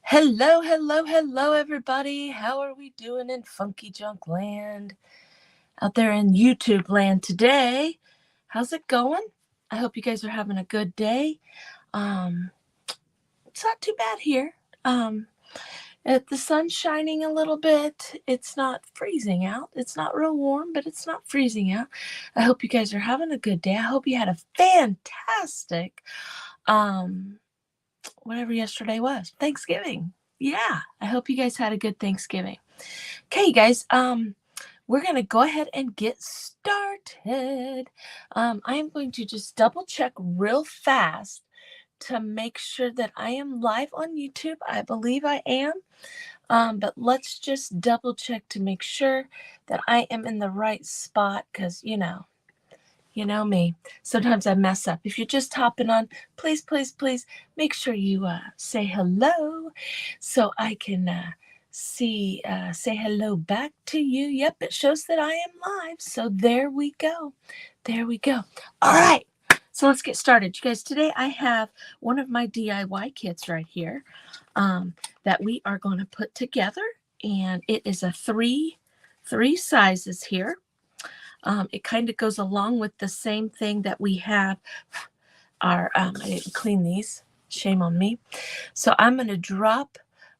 Hello, hello, hello, everybody. How are we doing in Funky Junk Land? Out there in YouTube land today. How's it going? I hope you guys are having a good day. Um, it's not too bad here. Um, the sun's shining a little bit. It's not freezing out. It's not real warm, but it's not freezing out. I hope you guys are having a good day. I hope you had a fantastic um whatever yesterday was. Thanksgiving. Yeah, I hope you guys had a good Thanksgiving. Okay, guys, we're going to go ahead and get started. I am going to just double check real fast to make sure that I am live on YouTube. I believe I am. But let's just double check to make sure that I am in the right spot because, you know me. Sometimes I mess up. If you're just hopping on, please, please, please make sure you say hello so I can say hello back to you. Yep, it shows that I am live. So there we go. There we go. All right. So let's get started. You guys, today I have one of my DIY kits right here that we are going to put together. And it is a three sizes here. It kind of goes along with the same thing that we have our, I didn't clean these, shame on me. So I'm going to drop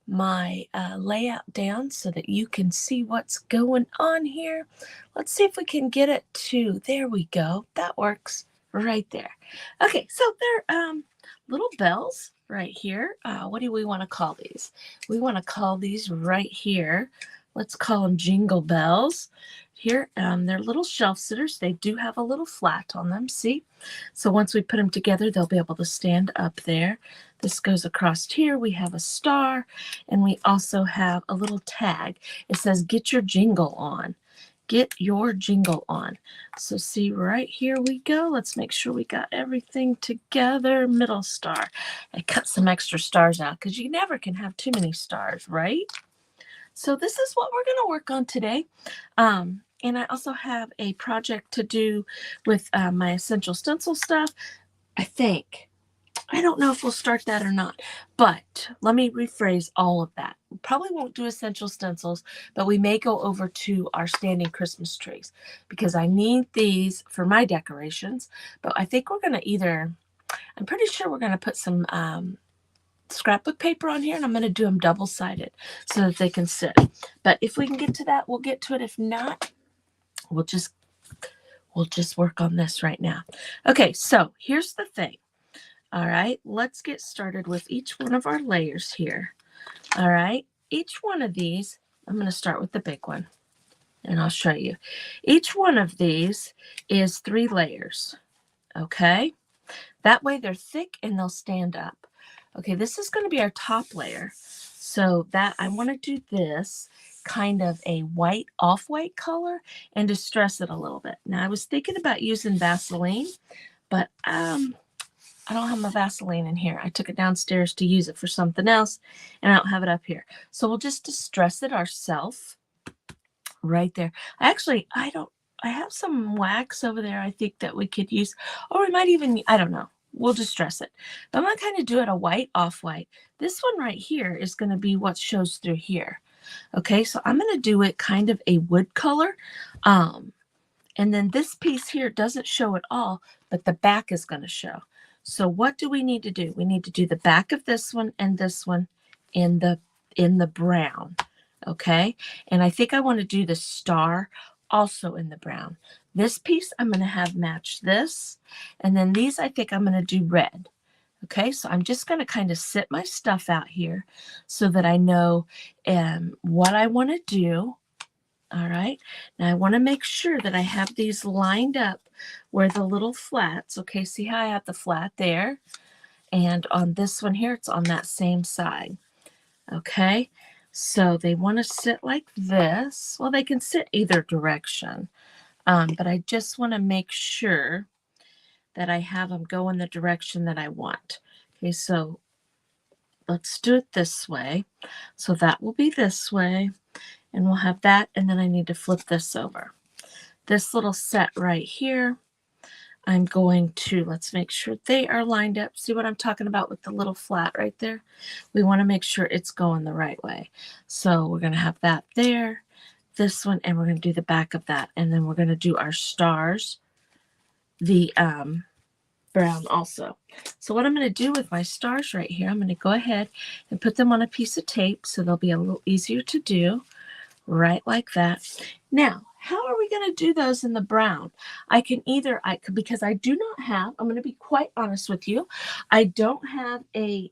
my layout down so that you can see what's going on here. Let's see if we can get it to, there we go. That works right there. Okay, so they're little bells right here. What do we want to call these? We want to call these right here. Let's call them jingle bells. Here, they're little shelf sitters. They do have a little flat on them, see? So once we put them together, they'll be able to stand up there. This goes across here. We have a star, and we also have a little tag. It says, get your jingle on. Get your jingle on. So see, right here we go. Let's make sure we got everything together. Middle star. I cut some extra stars out because you never can have too many stars, right? So this is what we're going to work on today. And I also have a project to do with my essential stencil stuff. I don't know if we'll start that or not, but let me rephrase all of that. We probably won't do essential stencils, but we may go over to our standing Christmas trees because I need these for my decorations. But I think we're going to I'm pretty sure we're going to put some scrapbook paper on here, and I'm going to do them double-sided so that they can sit. But if we can get to that, we'll get to it. If not, we'll just work on this right now. Okay, so here's the thing. All right, let's get started with each one of our layers here. All right, each one of these, I'm going to start with the big one, and I'll show you. Each one of these is 3 layers, okay? That way they're thick and they'll stand up. Okay, this is going to be our top layer. So that I want to do this kind of a white, off-white color and distress it a little bit. Now, I was thinking about using Vaseline, but I don't have my Vaseline in here. I took it downstairs to use it for something else, and I don't have it up here. So we'll just distress it ourselves right there. I have some wax over there I think that we could use, or we might even, I don't know. We'll distress it. But I'm going to kind of do it a white, off-white. This one right here is going to be what shows through here. Okay, so I'm going to do it kind of a wood color. And then this piece here doesn't show at all, but the back is going to show. So what do we need to do? We need to do the back of this one and this one in the brown. Okay, and I think I want to do the star also in the brown. This piece I'm going to have match this, and then these I think I'm going to do red. Okay, so I'm just going to kind of sit my stuff out here so that I know what I want to do. All right, now I want to make sure that I have these lined up where the little flats, okay, see how I have the flat there, and on this one here, it's on that same side. Okay, so they want to sit like this. Well, they can sit either direction, but I just want to make sure that I have them go in the direction that I want. Okay, so let's do it this way. So that will be this way, and we'll have that, and then I need to flip this over. This little set right here, I'm going to, let's make sure they are lined up. See what I'm talking about with the little flat right there? We want to make sure it's going the right way. So we're going to have that there, this one, and we're going to do the back of that. And then we're going to do our stars, the brown also. So what I'm going to do with my stars right here, I'm going to go ahead and put them on a piece of tape so they'll be a little easier to do, right like that. Now, how are we going to do those in the brown? I could, because I do not have, I'm going to be quite honest with you, I don't have a,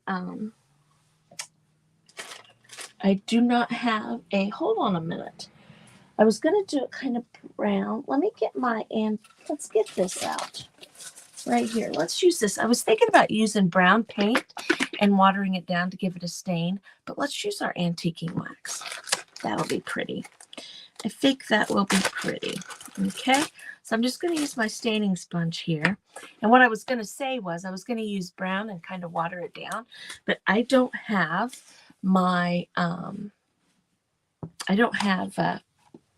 hold on a minute. I was going to do it kind of brown. Let me get let's get this out right here. Let's use this. I was thinking about using brown paint and watering it down to give it a stain, but let's use our antiquing wax. That'll be pretty. I think that will be pretty. Okay, so I'm just going to use my staining sponge here. And what I was going to say was I was going to use brown and kind of water it down, but I don't have my,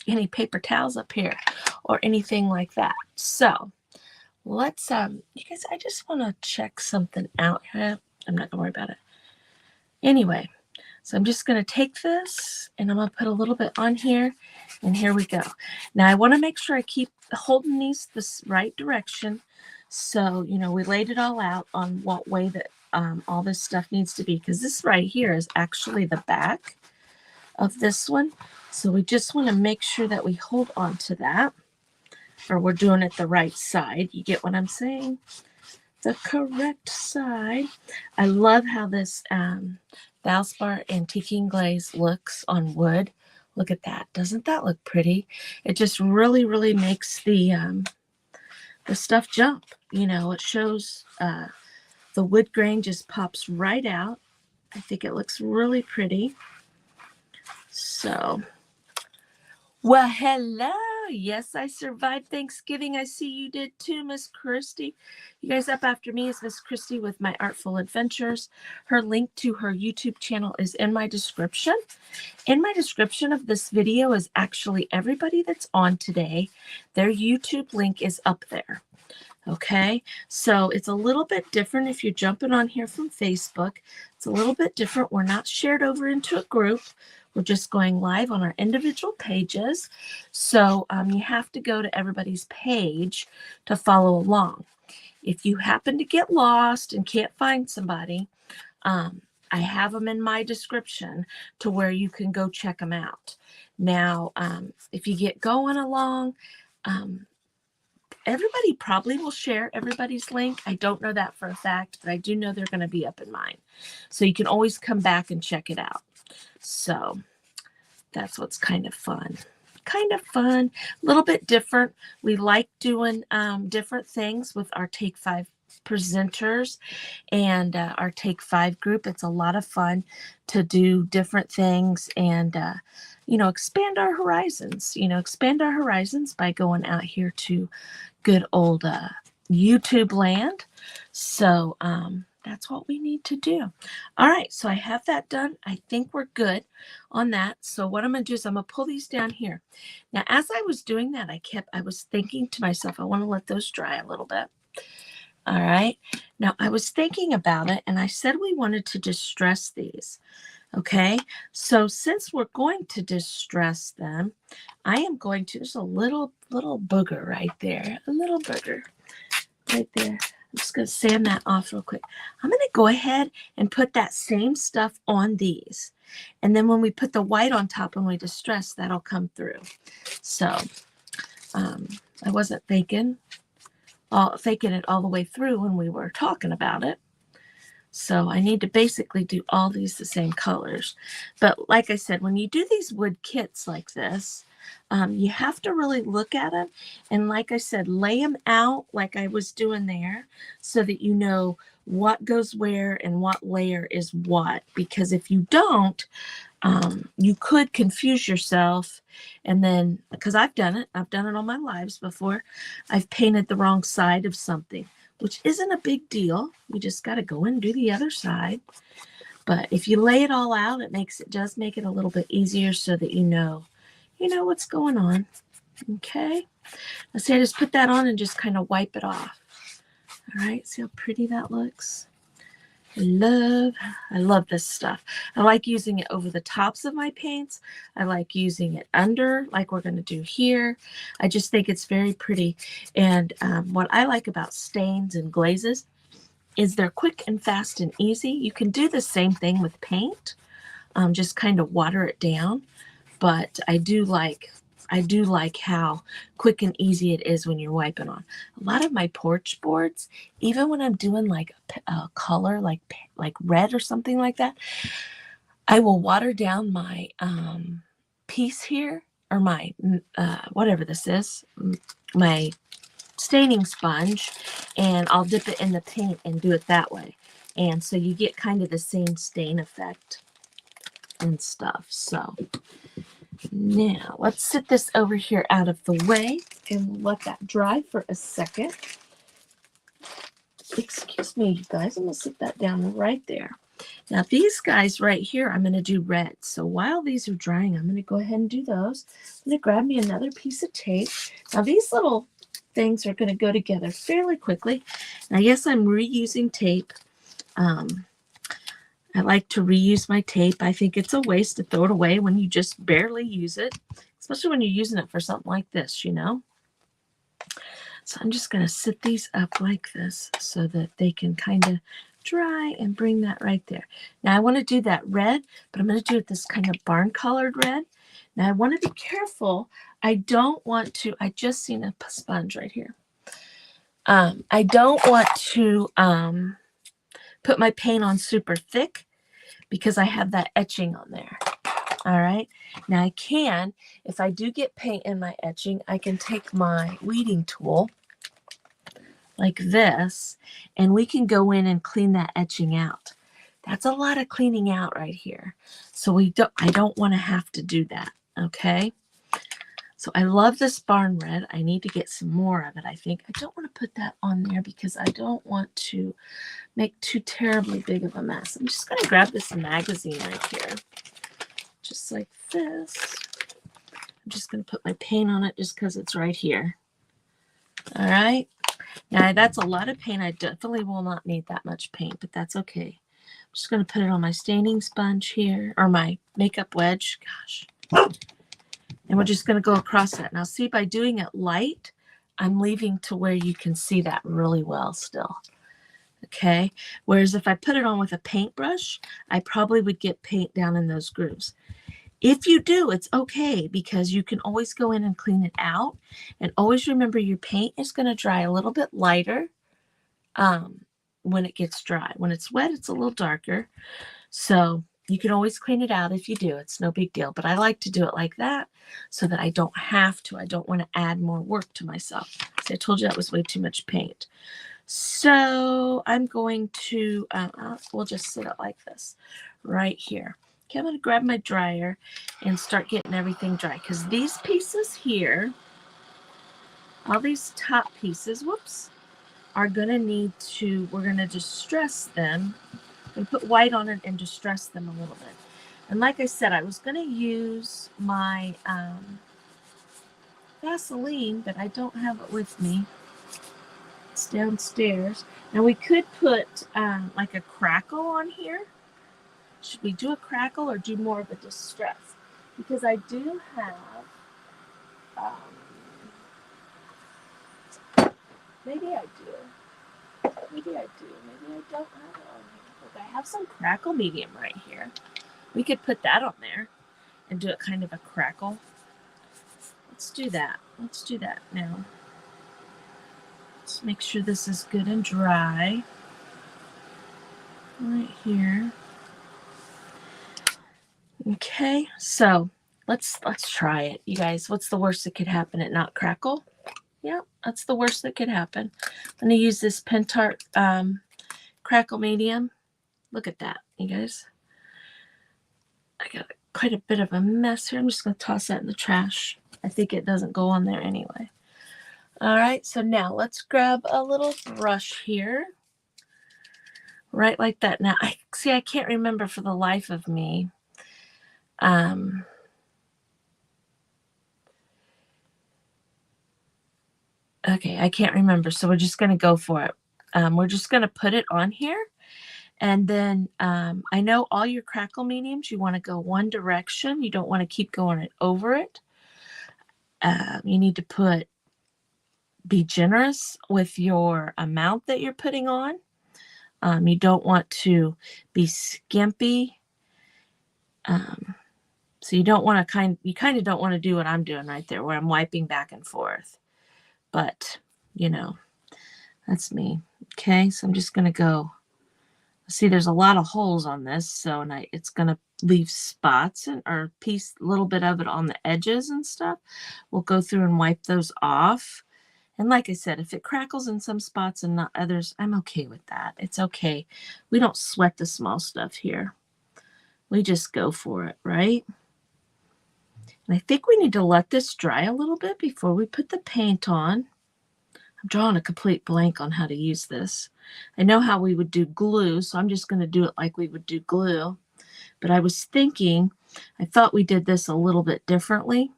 any paper towels up here or anything like that. So let's, you guys, I just want to check something out here. I'm not going to worry about it. Anyway, so I'm just going to take this and I'm going to put a little bit on here, and here we go. Now I want to make sure I keep holding these this right direction. So, you know, we laid it all out on what way that all this stuff needs to be, because this right here is actually the back of this one. So we just want to make sure that we hold on to that, or we're doing it the right side. You get what I'm saying? The correct side. I love how this Valspar antiquing glaze looks on wood. Look at that. Doesn't that look pretty? It just really, really makes the stuff jump. You know, it shows the wood grain just pops right out. I think it looks really pretty. So, well, hello. Yes, I survived Thanksgiving. I see you did too, Miss Christy. You guys, up after me is Miss Christy with My Artful Adventures. Her link to her YouTube channel is in my description. In my description of this video is actually everybody that's on today. Their YouTube link is up there. Okay, so it's a little bit different if you're jumping on here from Facebook. It's a little bit different. We're not shared over into a group. We're just going live on our individual pages. So you have to go to everybody's page to follow along. If you happen to get lost and can't find somebody, I have them in my description to where you can go check them out. Now, if you get going along, everybody probably will share everybody's link. I don't know that for a fact, but I do know they're going to be up in mine. So you can always come back and check it out. So that's what's kind of fun. Kind of fun, a little bit different. We like doing different things with our Take 5 presenters and our Take 5 group. It's a lot of fun to do different things and, you know, expand our horizons. You know, expand our horizons by going out here to good old YouTube land. So that's what we need to do. All right, so I have that done. I think we're good on that. So what I'm going to do is I'm going to pull these down here. Now, as I was doing that, I was thinking to myself, I want to let those dry a little bit. All right. Now, I was thinking about it, and I said we wanted to distress these. Okay, so since we're going to distress them, I am going to, there's a little booger right there, a little booger right there. I'm just going to sand that off real quick. I'm going to go ahead and put that same stuff on these. And then when we put the white on top and we distress, that'll come through. So I wasn't faking it all the way through when we were talking about it. So I need to basically do all these the same colors. But like I said, when you do these wood kits like this, you have to really look at them. And like I said, lay them out like I was doing there so that you know what goes where and what layer is what. Because if you don't, you could confuse yourself. And then, because I've done it all my lives before, I've painted the wrong side of something, which isn't a big deal. You just got to go in and do the other side. But if you lay it all out, it does make it a little bit easier so that you know what's going on. Okay. Let's see, I just put that on and just kind of wipe it off. All right, see how pretty that looks? I love this stuff. I like using it over the tops of my paints. I like using it under, like we're going to do here. I just think it's very pretty. And what I like about stains and glazes is they're quick and fast and easy. You can do the same thing with paint, just kind of water it down. But I do like how quick and easy it is when you're wiping on. A lot of my porch boards, even when I'm doing like a color like red or something like that, I will water down my piece here, or my whatever this is, my staining sponge, and I'll dip it in the paint and do it that way. And so you get kind of the same stain effect and stuff. So now let's sit this over here out of the way and we'll let that dry for a second. Excuse me, you guys. I'm going to sit that down right there. Now these guys right here, I'm going to do red. So while these are drying, I'm going to go ahead and do those. I'm going to grab me another piece of tape. Now these little things are going to go together fairly quickly. Now yes, I'm reusing tape. I like to reuse my tape. I think it's a waste to throw it away when you just barely use it, especially when you're using it for something like this, you know. So I'm just going to sit these up like this so that they can kind of dry and bring that right there. Now I want to do that red, but I'm going to do it this kind of barn colored red. Now I want to be careful. I don't want to, I just seen a sponge right here. I don't want to put my paint on super thick because I have that etching on there. All right. Now I can, if I do get paint in my etching, I can take my weeding tool like this, and we can go in and clean that etching out. That's a lot of cleaning out right here. So I don't want to have to do that. Okay. So I love this barn red. I need to get some more of it, I think. I don't want to put that on there because I don't want to make too terribly big of a mess. I'm just going to grab this magazine right here. Just like this. I'm just going to put my paint on it just because it's right here. All right. Now that's a lot of paint. I definitely will not need that much paint, but that's okay. I'm just going to put it on my staining sponge here, or my makeup wedge. Gosh. And we're just going to go across that. Now see, by doing it light, I'm leaving to where you can see that really well still. Okay. Whereas if I put it on with a paintbrush, I probably would get paint down in those grooves. If you do, it's okay because you can always go in and clean it out. And always remember your paint is going to dry a little bit lighter when it gets dry. When it's wet, it's a little darker. So you can always clean it out if you do. It's no big deal. But I like to do it like that so that I don't have to. I don't want to add more work to myself. See, I told you that was way too much paint. So I'm going to, we'll just sit it like this right here. Okay, I'm going to grab my dryer and start getting everything dry because these pieces here, all these top pieces, whoops, are going to need to, we're going to distress them. I'm going to put white on it and distress them a little bit. And like I said, I was going to use my Vaseline, but I don't have it with me. It's downstairs. Now we could put like a crackle on here. Should we do a crackle or do more of a distress? Because I do have, maybe I do. Maybe I do. Maybe I don't have it on here. Look, I have some crackle medium right here. We could put that on there and do it kind of a crackle. Let's do that. Let's do that now. Let's make sure this is good and dry. Right here. Okay, so let's try it, you guys. What's the worst that could happen? It not crackle? Yeah, that's the worst that could happen. I'm going to use this Pentart crackle medium. Look at that, you guys. I got quite a bit of a mess here. I'm just going to toss that in the trash. I think it doesn't go on there anyway. All right, so now let's grab a little brush here. Right like that. Now, I can't remember for the life of me. Okay, I can't remember, so we're just going to go for it. we're just going to put it on here. And then I know all your crackle mediums, you want to go one direction. You don't want to keep going over it. You need to be generous with your amount that you're putting on. You don't want to be skimpy. So you don't want to you kind of don't want to do what I'm doing right there, where I'm wiping back and forth. But, you know, that's me. Okay, so I'm just going to go. See, there's a lot of holes on this, so it's going to leave spots or little bit of it on the edges and stuff. We'll go through and wipe those off. And like I said, if it crackles in some spots and not others, I'm okay with that. It's okay. We don't sweat the small stuff here. We just go for it, right? And I think we need to let this dry a little bit before we put the paint on. I'm drawing a complete blank on how to use this. I know how we would do glue, so I'm just going to do it like we would do glue. But I was thinking, I thought we did this a little bit differently.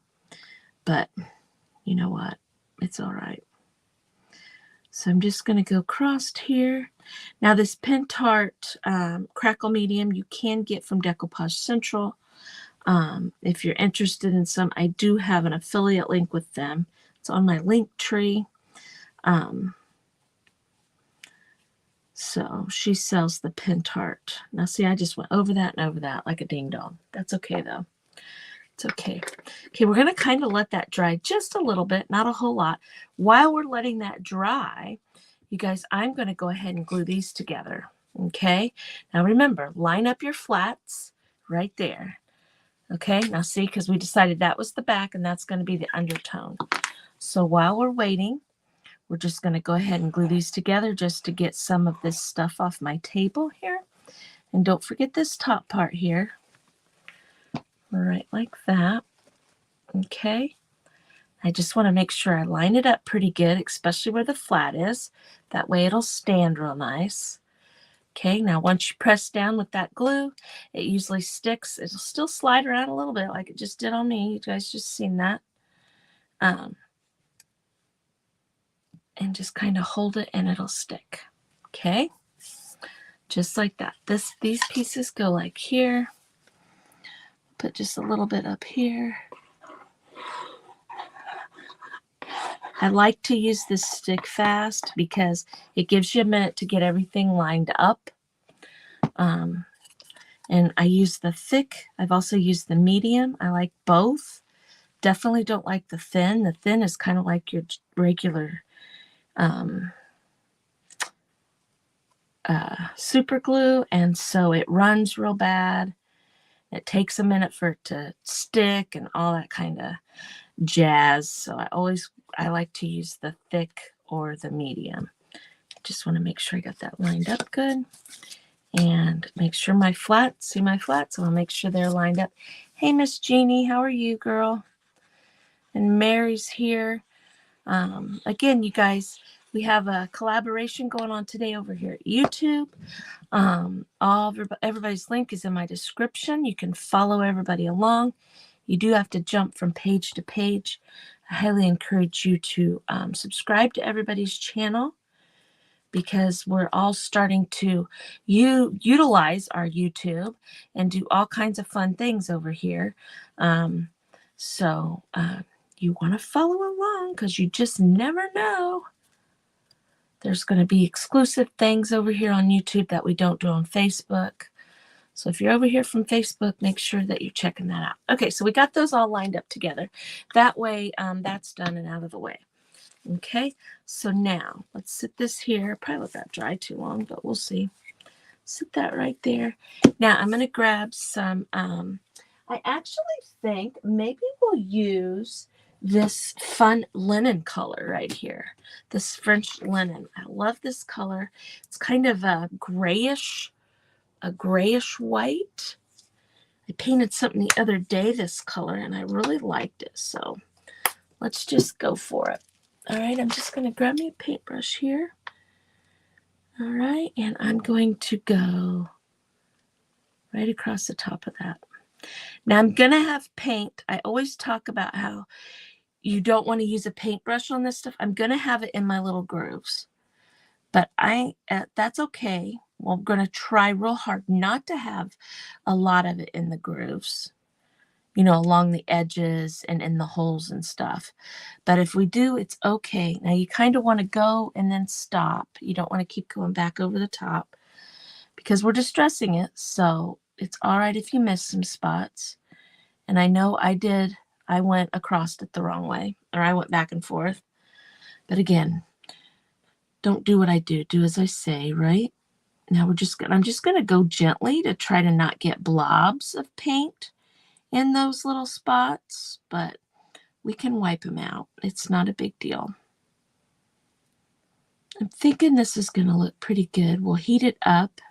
But you know what? It's all right. So I'm just going to go across here. Now this Pentart crackle medium you can get from Decoupage Central. If you're interested in some, I do have an affiliate link with them. It's on my link tree. So she sells the Pentart. Now see, I just went over that and over that like a ding dong. That's okay though. It's okay. Okay, we're going to kind of let that dry just a little bit, not a whole lot. While we're letting that dry, you guys, I'm going to go ahead and glue these together. Okay, now remember, line up your flats right there. Okay, now see, because we decided that was the back and that's going to be the undertone. So while we're waiting, we're just going to go ahead and glue these together just to get some of this stuff off my table here. And don't forget this top part here. Right like that. Okay. I just want to make sure I line it up pretty good, especially where the flat is. That way it'll stand real nice. Okay, now once you press down with that glue, it usually sticks. It'll still slide around a little bit like it just did on me. You guys just seen that. And just kind of hold it and it'll stick. Okay, just like that. These pieces go like here. Put just a little bit up here. I like to use this stick fast because it gives you a minute to get everything lined up. And I use the thick. I've also used the medium. I like both. Definitely don't like the thin. The thin is kind of like your regular super glue, and so it runs real bad. It takes a minute for it to stick and all that kind of jazz. So I like to use the thick or the medium. Just want to make sure I got that lined up good. And make sure my flats, see my flats? I want to make sure they're lined up. Hey, Miss Jeannie, how are you, girl? And Mary's here. Again, you guys, we have a collaboration going on today over here at YouTube. Everybody's link is in my description. You can follow everybody along. You do have to jump from page to page. I highly encourage you to subscribe to everybody's channel, because we're all starting to utilize our YouTube and do all kinds of fun things over here. So you want to follow along, because you just never know. There's going to be exclusive things over here on YouTube that we don't do on Facebook. So if you're over here from Facebook, make sure that you're checking that out. Okay, so we got those all lined up together. That way, that's done and out of the way. Okay, so now let's sit this here. Probably let that dry too long, but we'll see. Sit that right there. Now I'm going to grab some, I actually think maybe we'll use this fun linen color right here. This French linen. I love this color. It's kind of a grayish white. I painted something the other day this color and I really liked it. So let's just go for it. All right, I'm just going to grab me a paintbrush here. All right, and I'm going to go right across the top of that. Now I'm going to have paint. I always talk about how you don't want to use a paintbrush on this stuff. I'm going to have it in my little grooves. But that's okay. Well, I'm going to try real hard not to have a lot of it in the grooves, along the edges and in the holes and stuff. But if we do, it's okay. Now you kind of want to go and then stop. You don't want to keep going back over the top because we're distressing it. So it's all right if you miss some spots. And I know I did. I went across it the wrong way, or I went back and forth. But again, don't do what I do. Do as I say, right? Now I'm just going to go gently to try to not get blobs of paint in those little spots, but we can wipe them out. It's not a big deal. I'm thinking this is going to look pretty good. We'll heat it up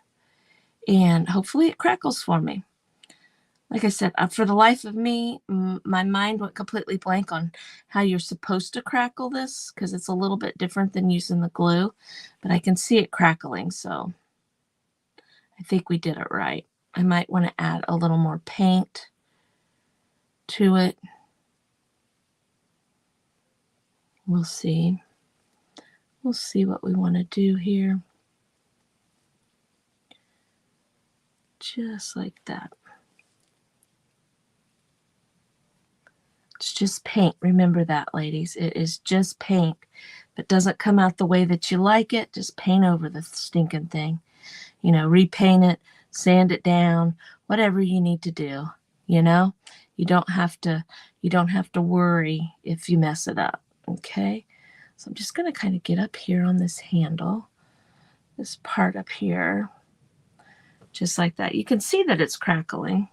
and hopefully it crackles for me. Like I said, for the life of me, my mind went completely blank on how you're supposed to crackle this because it's a little bit different than using the glue, but I can see it crackling, so I think we did it right. I might want to add a little more paint to it. We'll see. We'll see what we want to do here. Just like that. It's just paint. Remember that, ladies. It is just paint. If it doesn't come out the way that you like it, just paint over the stinking thing. Repaint it, sand it down, whatever you need to do. You don't have to worry if you mess it up. Okay? So I'm just going to kind of get up here on this handle, this part up here, just like that. You can see that it's crackling.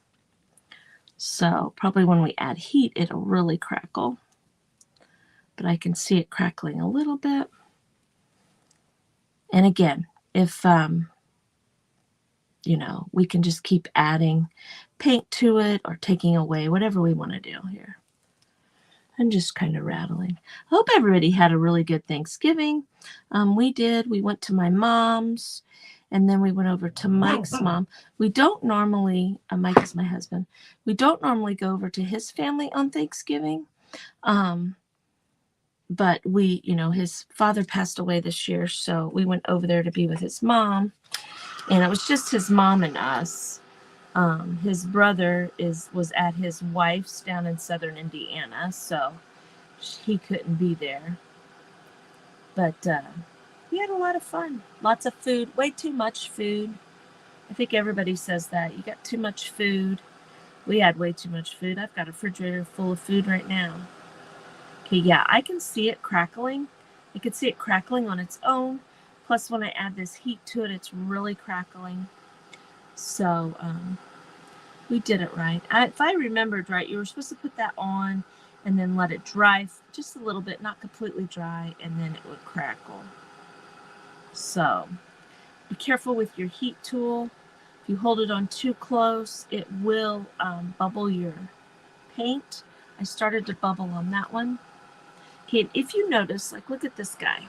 So probably when we add heat, it'll really crackle. But I can see it crackling a little bit. And again, if, we can just keep adding paint to it or taking away, whatever we want to do here. I'm just kind of rattling. I hope everybody had a really good Thanksgiving. We did. We went to my mom's, and then we went over to Mike's mom. We don't normally, Mike is my husband, we don't normally go over to his family on Thanksgiving. But his father passed away this year, so we went over there to be with his mom, and it was just his mom and us. His brother was at his wife's down in southern Indiana, so he couldn't be there. But we had a lot of fun. Lots of food. Way too much food. I think everybody says that. You got too much food. We had way too much food. I've got a refrigerator full of food right now. Okay, yeah, I can see it crackling. I can see it crackling on its own. Plus, when I add this heat to it, it's really crackling. So, we did it right. If I remembered right, you were supposed to put that on and then let it dry just a little bit, not completely dry, and then it would crackle. So be careful with your heat tool. If you hold it on too close, it will bubble your paint. I started to bubble on that one. Okay, and if you notice, look at this guy.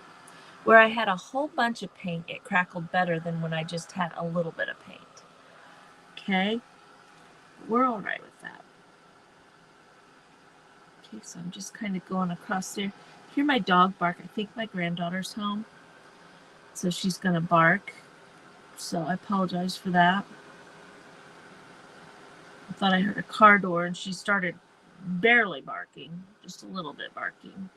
Where I had a whole bunch of paint, it crackled better than when I just had a little bit of paint. Okay? We're all right with that. Okay, so I'm just kind of going across there. Hear my dog bark. I think my granddaughter's home, so she's going to bark. So I apologize for that. I thought I heard a car door, and she started barely barking, just a little bit barking.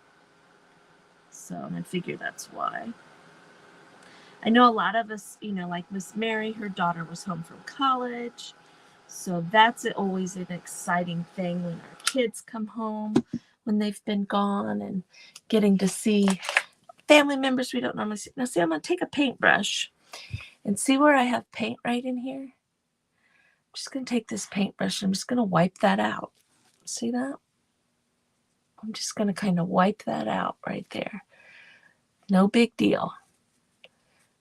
So I figure that's why. I know a lot of us, like Miss Mary, her daughter was home from college. So that's always an exciting thing when our kids come home, when they've been gone, and getting to see family members we don't normally see. Now, see, I'm going to take a paintbrush and see where I have paint right in here. I'm just going to take this paintbrush and I'm just going to wipe that out. See that? I'm just going to kind of wipe that out right there. No big deal.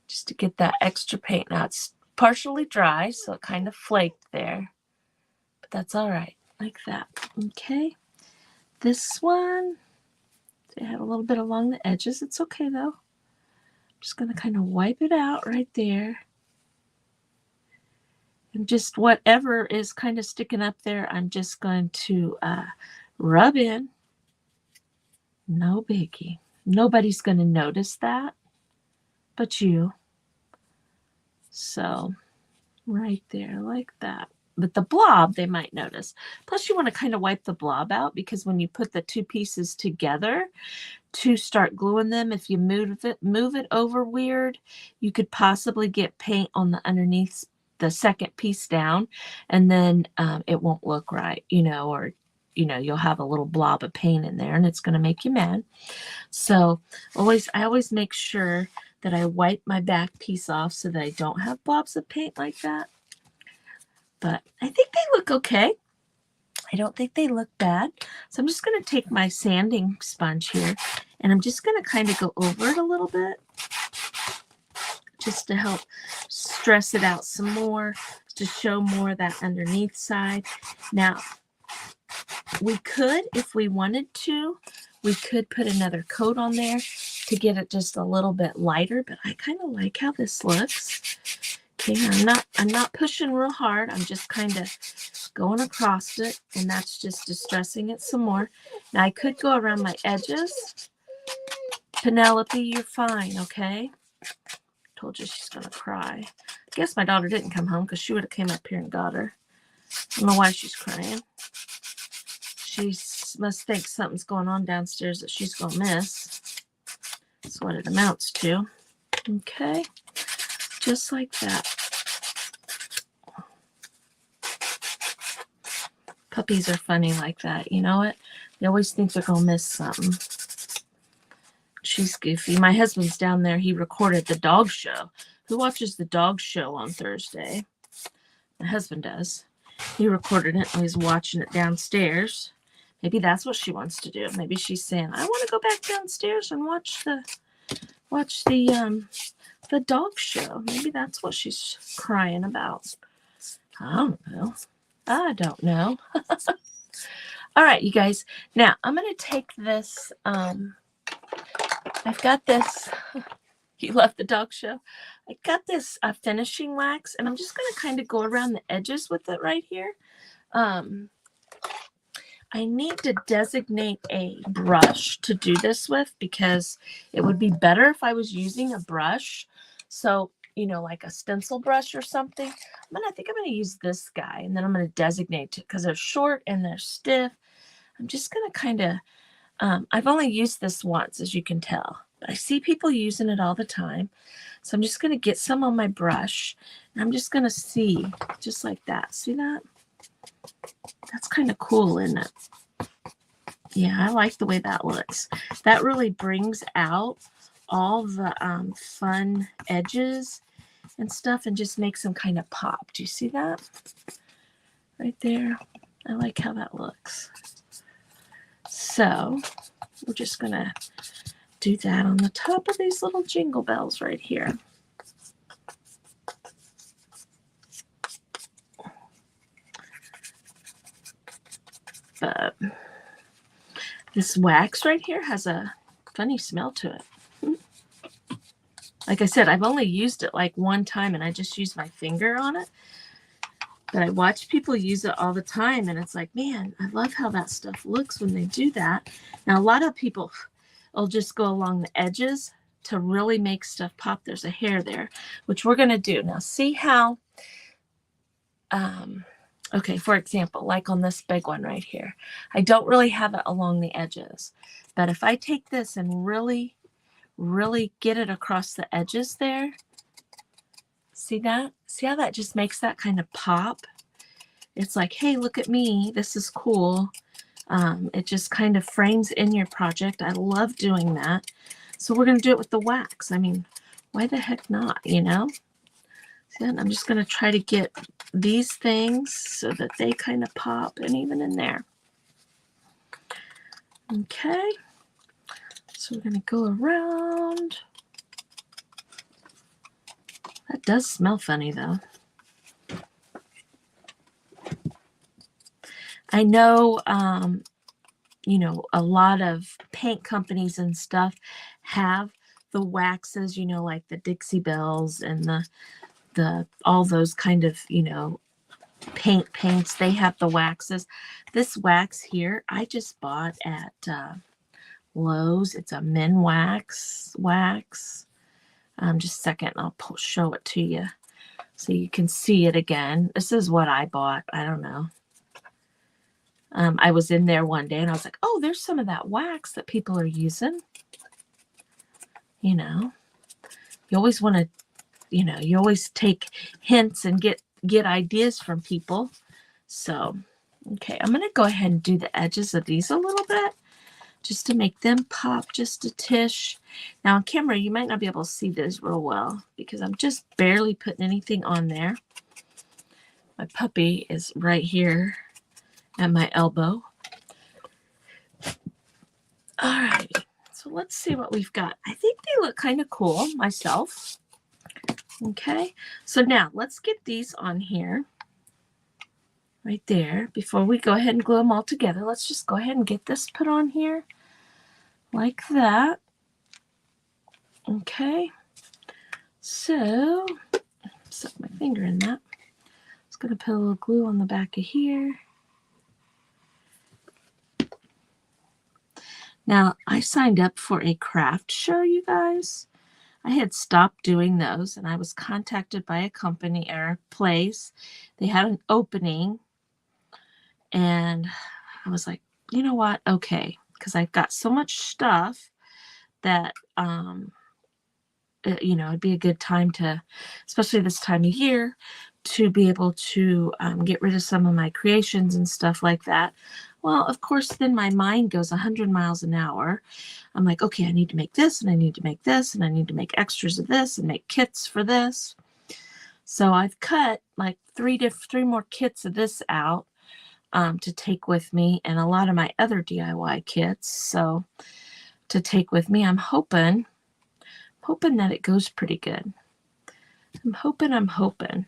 Just to get that extra paint. Now, it's partially dry, so it kind of flaked there. But that's all right, like that. Okay. This one, they have a little bit along the edges. It's okay, though. I'm just going to kind of wipe it out right there. And just whatever is kind of sticking up there, I'm just going to rub in. No biggie. Nobody's going to notice that. but you. So right there, like that. But the blob, they might notice. Plus, you want to kind of wipe the blob out, because when you put the two pieces together to start gluing them, if you move it over weird, you could possibly get paint on the underneath the second piece down, and then it won't look right, or you'll have a little blob of paint in there, and it's going to make you mad. So I always make sure that I wipe my back piece off so that I don't have blobs of paint like that. But I think they look okay. I don't think they look bad. So I'm just going to take my sanding sponge here, and I'm just going to kind of go over it a little bit, just to help stress it out some more, to show more of that underneath side. Now, we could, if we wanted to, we could put another coat on there to get it just a little bit lighter, but I kind of like how this looks. Okay, I'm not pushing real hard. I'm just kind of going across it, and that's just distressing it some more. Now, I could go around my edges. Penelope, you're fine, okay? Told you she's going to cry. I guess my daughter didn't come home, because she would have came up here and got her. I don't know why she's crying. She must think something's going on downstairs that she's going to miss. That's what it amounts to. Okay, just like that. Puppies are funny like that. You know what? They always think they're going to miss something. She's goofy. My husband's down there. He recorded the dog show. Who watches the dog show on Thursday? My husband does. He recorded it and he's watching it downstairs. Maybe that's what she wants to do. Maybe she's saying, I want to go back downstairs and watch the dog show. Maybe that's what she's crying about. I don't know. All right, you guys. Now, I'm going to take this. I've got this. You love the dog show? I got this finishing wax, and I'm just going to kind of go around the edges with it right here. I need to designate a brush to do this with, because it would be better if I was using a brush. So, like a stencil brush or something. I think I'm going to use this guy, and then I'm going to designate it, because they're short and they're stiff. I'm just going to kind of, I've only used this once, as you can tell, but I see people using it all the time. So I'm just going to get some on my brush, and I'm just going to see, just like that. See that? That's kind of cool, isn't it? Yeah, I like the way that looks. That really brings out all the fun edges and stuff, and just makes them kind of pop. Do you see that? Right there. I like how that looks. So we're just going to do that on the top of these little jingle bells right here. But this wax right here has a funny smell to it. Like I said, I've only used it like one time, and I just used my finger on it. But I watch people use it all the time, and it's like, man, I love how that stuff looks when they do that. Now, a lot of people will just go along the edges to really make stuff pop. There's a hair there, which we're going to do. Now, see how... Okay, for example, like on this big one right here, I don't really have it along the edges. But if I take this and really, really get it across the edges there, see that? See how that just makes that kind of pop? It's like, hey, look at me. This is cool. It just kind of frames in your project. I love doing that. So we're going to do it with the wax. I mean, why the heck not, See, I'm just going to try to get these things so that they kind of pop, and even in there. Okay. So we're going to go around. That does smell funny, though. I know, a lot of paint companies and stuff have the waxes, like the Dixie Bells and the all those kind of, paints. They have the waxes. This wax here, I just bought at Lowe's. It's a Men wax. Just a second, I'll show it to you so you can see it again. This is what I bought. I don't know. I was in there one day and I was like, oh, there's some of that wax that people are using. You know, you always want to, you always take hints and get ideas from people. So, okay, I'm going to go ahead and do the edges of these a little bit just to make them pop just a tish. Now on camera, you might not be able to see this real well because I'm just barely putting anything on there. My puppy is right here at my elbow. All right, so let's see what we've got. I think they look kind of cool myself. Okay, so now let's get these on here right there. Before we go ahead and glue them all together, let's just go ahead and get this put on here like that. Okay, so stuck my finger in that. Just gonna put a little glue on the back of here. Now, I signed up for a craft show, you guys. I had stopped doing those, and I was contacted by a company or a place. They had an opening, and I was like, you know what? Okay, because I've got so much stuff that, it'd be a good time to, especially this time of year, to be able to get rid of some of my creations and stuff like that. Well, of course, then my mind goes 100 miles an hour. I'm like, okay, I need to make this, and I need to make this, and I need to make extras of this, and make kits for this. So I've cut like three more kits of this out to take with me, and a lot of my other DIY kits. So to take with me, I'm hoping that it goes pretty good. I'm hoping.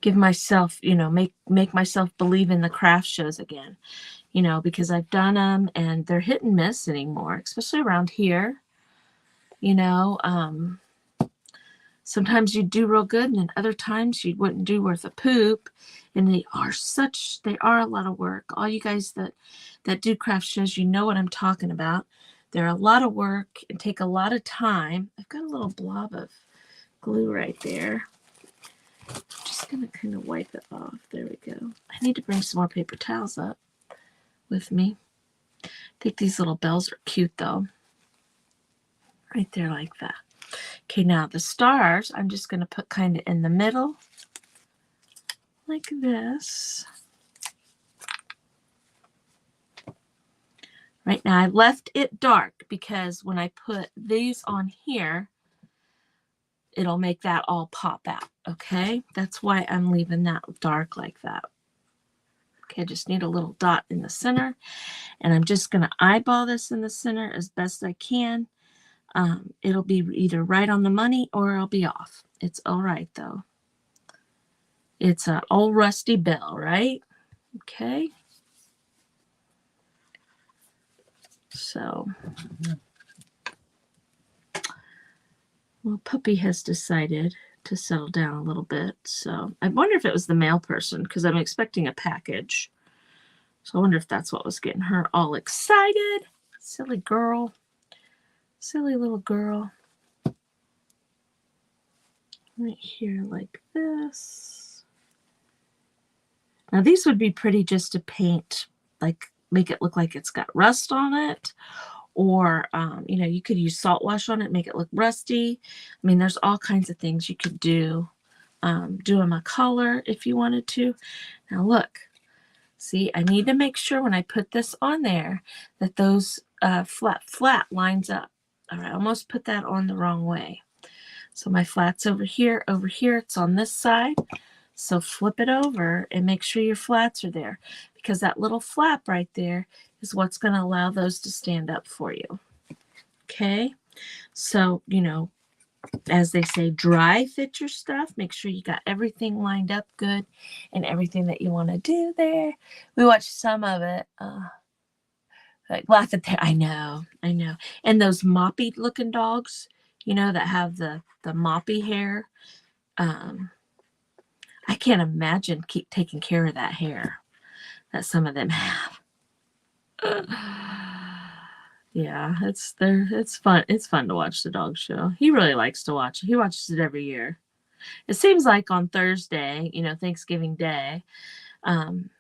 Give myself, make myself believe in the craft shows again, because I've done them and they're hit and miss anymore, especially around here. Sometimes you do real good, and then other times you wouldn't do worth a poop. And they are a lot of work. All you guys that do craft shows, you know what I'm talking about. They're a lot of work and take a lot of time. I've got a little blob of glue right there. I'm just going to kind of wipe it off. There we go. I need to bring some more paper towels up with me. I think these little bells are cute though. Right there like that. Okay, now the stars, I'm just going to put kind of in the middle like this. Right now I left it dark because when I put these on here, it'll make that all pop out, okay? That's why I'm leaving that dark like that. Okay, I just need a little dot in the center, and I'm just going to eyeball this in the center as best I can. It'll be either right on the money or I'll be off. It's all right, though. It's an old rusty bell, right? Okay. So, well, Puppy has decided to settle down a little bit. So I wonder if it was the mail person, because I'm expecting a package. So I wonder if that's what was getting her all excited. Silly girl. Silly little girl. Right here like this. Now these would be pretty just to paint, like make it look like it's got rust on it. Or, you could use salt wash on it, make it look rusty. I mean, there's all kinds of things you could do. Do them a color if you wanted to. Now look, see, I need to make sure when I put this on there that those flat lines up. All right, I almost put that on the wrong way. So my flat's over here, it's on this side. So flip it over and make sure your flats are there, because that little flap right there is what's going to allow those to stand up for you. Okay, so, as they say, dry fit your stuff. Make sure you got everything lined up good and everything that you want to do there. We watched some of it. Like laugh at that. I know. And those moppy looking dogs, that have the moppy hair. I can't imagine keep taking care of that hair that some of them have. Yeah, it's there. It's fun. It's fun to watch the dog show. He really likes to watch it. He watches it every year. It seems like on Thursday, Thanksgiving Day, um,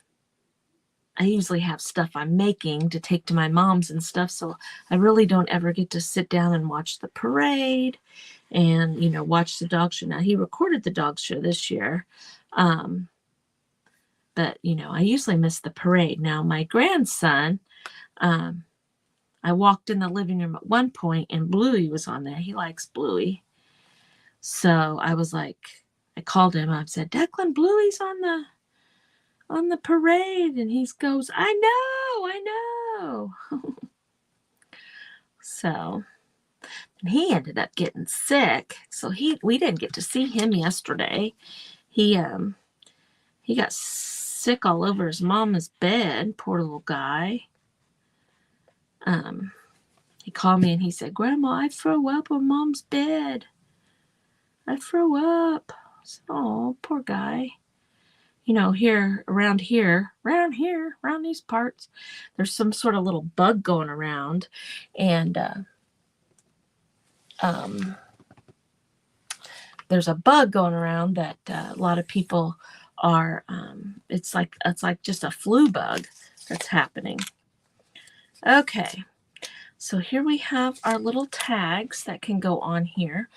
I usually have stuff I'm making to take to my mom's and stuff, so I really don't ever get to sit down and watch the parade and, watch the dog show. Now, he recorded the dog show this year, but, I usually miss the parade. Now, my grandson, um, I walked in the living room at one point and Bluey was on there. He likes Bluey. So I was like, I called him. I said, Declan, Bluey's on the parade. And he goes, I know. So and he ended up getting sick. So we didn't get to see him yesterday. He got sick all over his mama's bed. Poor little guy. He called me and he said, Grandma, I throw up on Mom's bed. I throw up. I said, oh, poor guy. Around these parts, there's some sort of little bug going around. And there's a bug going around that a lot of people are, it's like just a flu bug that's happening. Okay. So here we have our little tags that can go on here.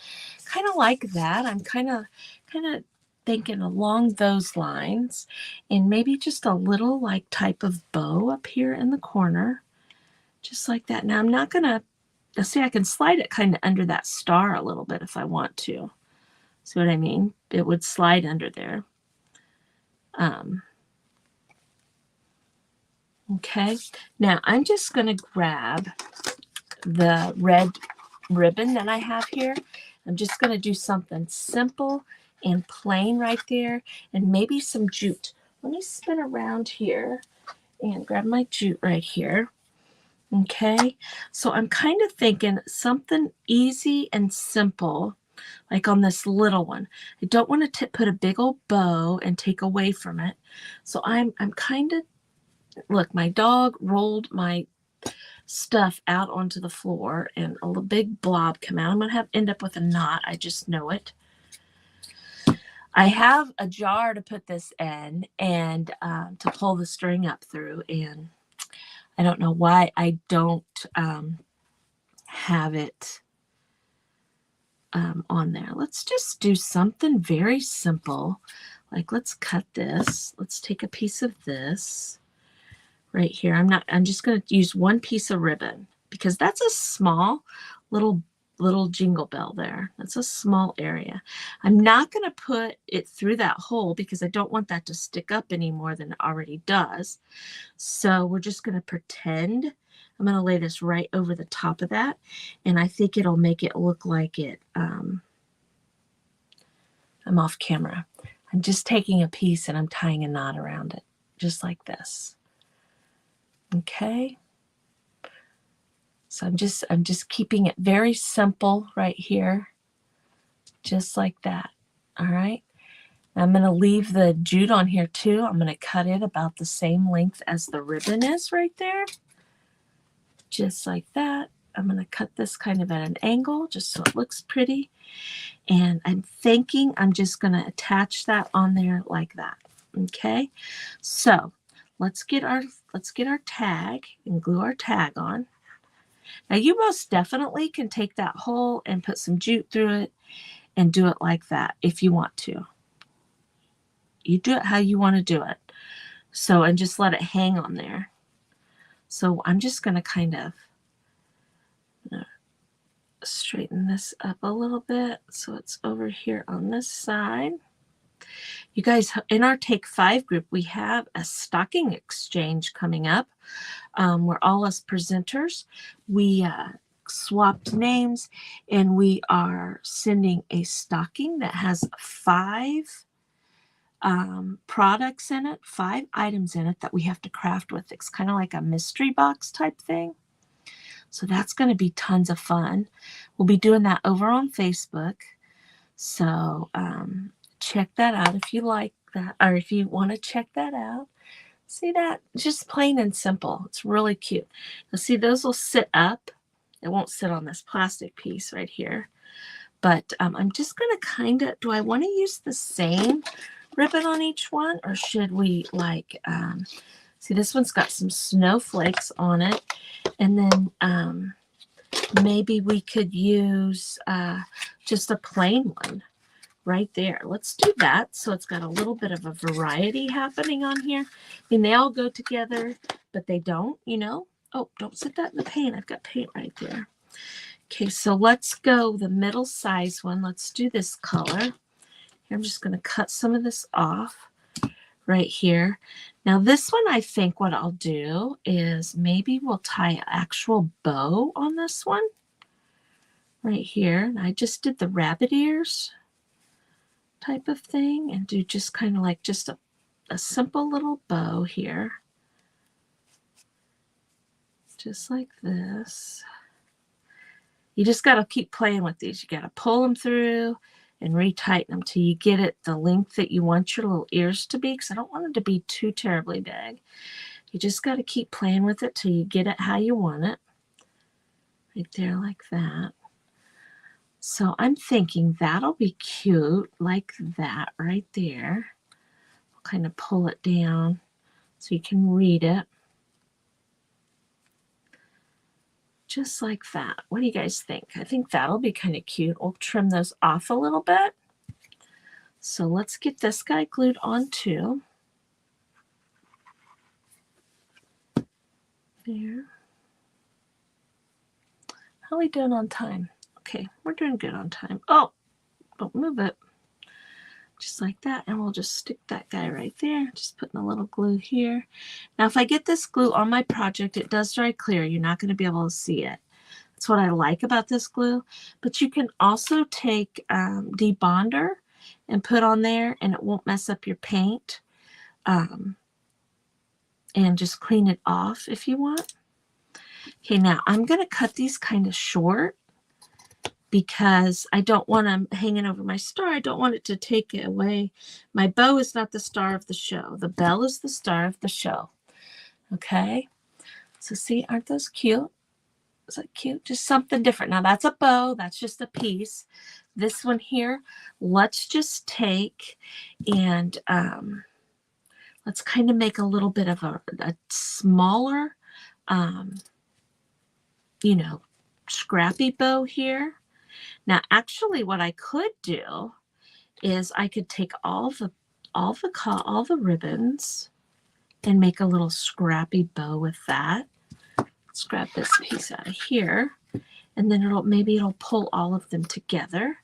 Kind of like that. I'm kind of thinking along those lines, and maybe just a little like type of bow up here in the corner, just like that. Now I'm not going to, see, I can slide it kind of under that star a little bit if I want to. See what I mean? It would slide under there. Okay. Now I'm just going to grab the red ribbon that I have here. I'm just going to do something simple and plain right there, and maybe some jute. Let me spin around here and grab my jute right here. Okay, so I'm kind of thinking something easy and simple, like on this little one. I don't want to put a big old bow and take away from it. So I'm kind of, look, my dog rolled my stuff out onto the floor and a little big blob come out. I'm going to end up with a knot. I just know it. I have a jar to put this in and to pull the string up through, and I don't know why I don't have it on there. Let's just do something very simple. Like, let's cut this. Let's take a piece of this right here. I'm just going to use one piece of ribbon because that's a small little jingle bell there. That's a small area. I'm not going to put it through that hole because I don't want that to stick up any more than it already does. So we're just going to pretend. I'm going to lay this right over the top of that, and I think it'll make it look like it. I'm off camera. I'm just taking a piece and I'm tying a knot around it, just like this. Okay. So I'm just keeping it very simple right here, just like that. All right. I'm going to leave the jute on here too. I'm going to cut it about the same length as the ribbon is right there, just like that. I'm going to cut this kind of at an angle just so it looks pretty. And I'm thinking I'm just going to attach that on there like that. Okay. So let's get our tag and glue our tag on. Now, you most definitely can take that hole and put some jute through it and do it like that if you want to. You do it how you want to do it. So, and just let it hang on there. So I'm just going to kind of straighten this up a little bit so it's over here on this side. You guys, in our Take 5 group, we have a stocking exchange coming up where all us presenters, we swapped names, and we are sending a stocking that has 5 products in it, 5 items in it that we have to craft with. It's kind of like a mystery box type thing. So that's going to be tons of fun. We'll be doing that over on Facebook. So check that out if you like that, or if you want to check that out. See that? Just plain and simple. It's really cute. Now see, those will sit up. It won't sit on this plastic piece right here. But I'm just going to kind of, do I want to use the same ribbon on each one? Or should we like, see this one's got some snowflakes on it. And then maybe we could use just a plain one right there. Let's do that. So it's got a little bit of a variety happening on here. I mean, they all go together, but they don't, you know. Oh, don't sit that in the paint. I've got paint right there. Okay, so let's go the middle size one. Let's do this color. Here, I'm just going to cut some of this off right here. Now this one, I think what I'll do is maybe we'll tie an actual bow on this one right here. And I just did the rabbit ears type of thing and do just kind of like just a simple little bow here. Just like this. You just got to keep playing with these. You got to pull them through and retighten them till you get it the length that you want your little ears to be, because I don't want them to be too terribly big. You just got to keep playing with it till you get it how you want it. Right there like that. So I'm thinking that'll be cute like that right there. I'll kind of pull it down so you can read it. Just like that. What do you guys think? I think that'll be kind of cute. We'll trim those off a little bit. So let's get this guy glued on too. There. How are we doing on time? Okay, we're doing good on time. Oh, don't move it. Just like that. And we'll just stick that guy right there. Just putting a little glue here. Now, if I get this glue on my project, it does dry clear. You're not going to be able to see it. That's what I like about this glue. But you can also take debonder and put on there, and it won't mess up your paint. And just clean it off if you want. Okay, now I'm going to cut these kind of short because I don't want them hanging over my star. I don't want it to take it away. My bow is not the star of the show. The bell is the star of the show. Okay, so see, aren't those cute? Is that cute? Just something different. Now that's a bow. That's just a piece. This one here, let's just take and let's kind of make a little bit of a smaller, you know, scrappy bow here. Now, actually, what I could do is I could take all the ribbons and make a little scrappy bow with that. Let's grab this piece out of here, and then maybe it'll pull all of them together,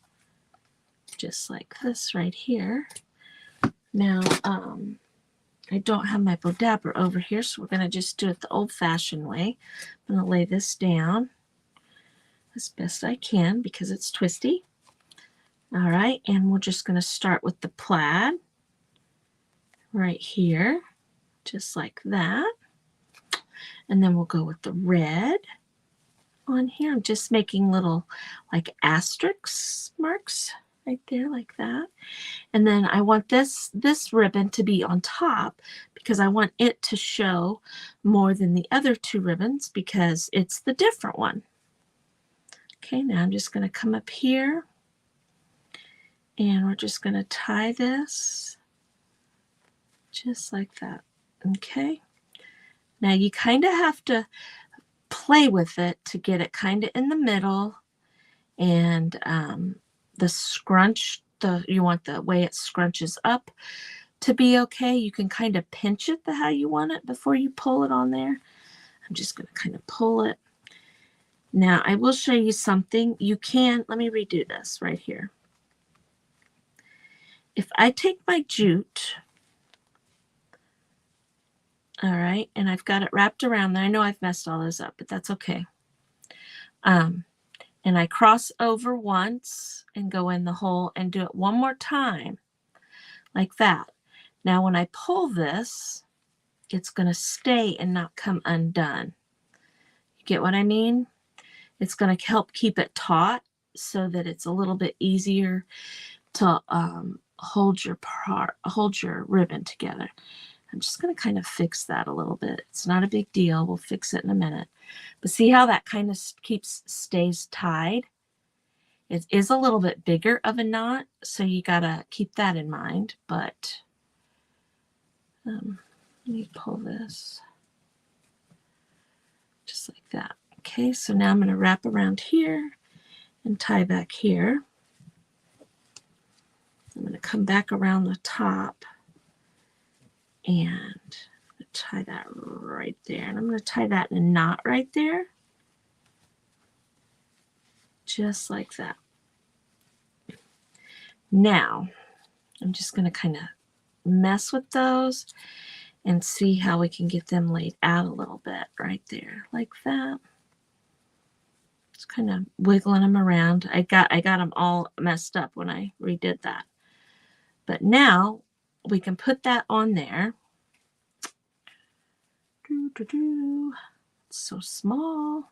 just like this right here. Now, I don't have my bow dabber over here, so we're going to just do it the old-fashioned way. I'm going to lay this down as best I can because it's twisty. All right, and we're just going to start with the plaid right here, just like that. And then we'll go with the red on here. I'm just making little like asterisk marks right there like that. And then I want this ribbon to be on top because I want it to show more than the other two ribbons because it's the different one. Okay, now I'm just going to come up here and we're just going to tie this just like that. Okay. Now you kind of have to play with it to get it kind of in the middle, and the scrunch, you want the way it scrunches up to be okay. You can kind of pinch it how you want it before you pull it on there. I'm just going to kind of pull it. Now I will show you something. You can, let me redo this right here. If I take my jute, all right, and I've got it wrapped around there. I know I've messed all those up, but that's okay. And I cross over once and go in the hole and do it one more time like that. Now when I pull this, it's going to stay and not come undone. You get what I mean? It's going to help keep it taut so that it's a little bit easier to hold your ribbon together. I'm just going to kind of fix that a little bit. It's not a big deal. We'll fix it in a minute. But see how that kind of stays tied? It is a little bit bigger of a knot, so you got to keep that in mind. But let me pull this just like that. Okay, so now I'm going to wrap around here and tie back here. I'm going to come back around the top and tie that right there. And I'm going to tie that in a knot right there. Just like that. Now, I'm just going to kind of mess with those and see how we can get them laid out a little bit right there, like that. Just kind of wiggling them around. I got them all messed up when I redid that. But now we can put that on there. It's so small.